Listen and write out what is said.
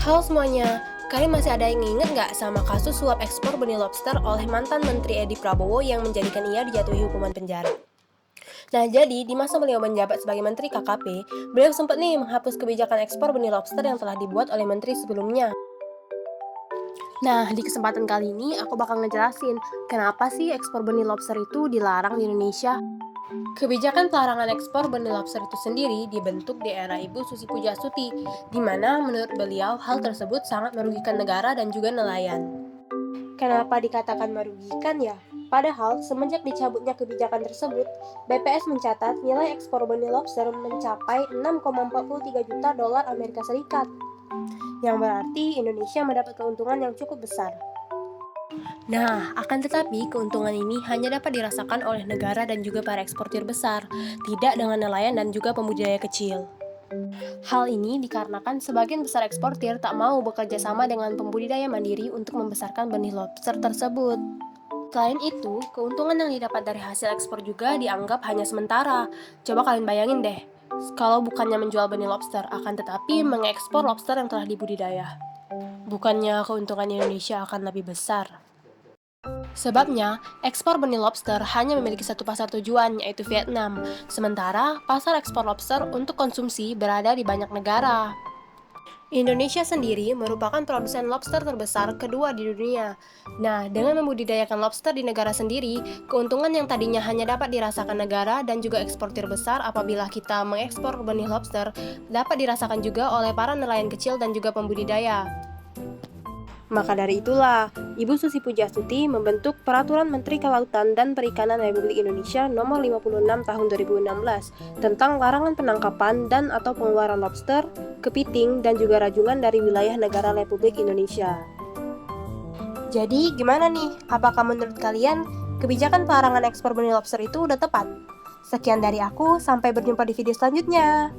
Halo semuanya, kalian masih ada yang inget nggak sama kasus suap ekspor benih lobster oleh mantan Menteri Edi Prabowo yang menjadikan ia dijatuhi hukuman penjara? Nah, jadi di masa beliau menjabat sebagai Menteri KKP, beliau sempat nih menghapus kebijakan ekspor benih lobster yang telah dibuat oleh menteri sebelumnya. Nah, di kesempatan kali ini aku bakal ngejelasin kenapa sih ekspor benih lobster itu dilarang di Indonesia. Kebijakan pelarangan ekspor benih lobster itu sendiri dibentuk di era Ibu Susi Pujastuti, di mana menurut beliau hal tersebut sangat merugikan negara dan juga nelayan. Kenapa dikatakan merugikan ya? Padahal, semenjak dicabutnya kebijakan tersebut, BPS mencatat nilai ekspor benih lobster mencapai 6,43 juta dolar Amerika Serikat, yang berarti Indonesia mendapat keuntungan yang cukup besar. Nah, akan tetapi keuntungan ini hanya dapat dirasakan oleh negara dan juga para eksportir besar, tidak dengan nelayan dan juga pembudidaya kecil. Hal ini dikarenakan sebagian besar eksportir tak mau bekerja sama dengan pembudidaya mandiri untuk membesarkan benih lobster tersebut. Selain itu, keuntungan yang didapat dari hasil ekspor juga dianggap hanya sementara. Coba kalian bayangin deh, kalau bukannya menjual benih lobster, akan tetapi mengekspor lobster yang telah dibudidaya. Bukannya keuntungan Indonesia akan lebih besar? Sebabnya, ekspor benih lobster hanya memiliki satu pasar tujuan, yaitu Vietnam. Sementara, pasar ekspor lobster untuk konsumsi berada di banyak negara. Indonesia sendiri merupakan produsen lobster terbesar kedua di dunia. Nah, dengan membudidayakan lobster di negara sendiri, keuntungan yang tadinya hanya dapat dirasakan negara dan juga eksportir besar apabila kita mengekspor benih lobster, dapat dirasakan juga oleh para nelayan kecil dan juga pembudidaya. Maka dari itulah, Ibu Susi Pujastuti membentuk Peraturan Menteri Kelautan dan Perikanan Republik Indonesia Nomor 56 Tahun 2016 tentang larangan penangkapan dan atau pengeluaran lobster, kepiting, dan juga rajungan dari wilayah negara Republik Indonesia. Jadi gimana nih? Apakah menurut kalian kebijakan pelarangan ekspor benih lobster itu udah tepat? Sekian dari aku, sampai berjumpa di video selanjutnya.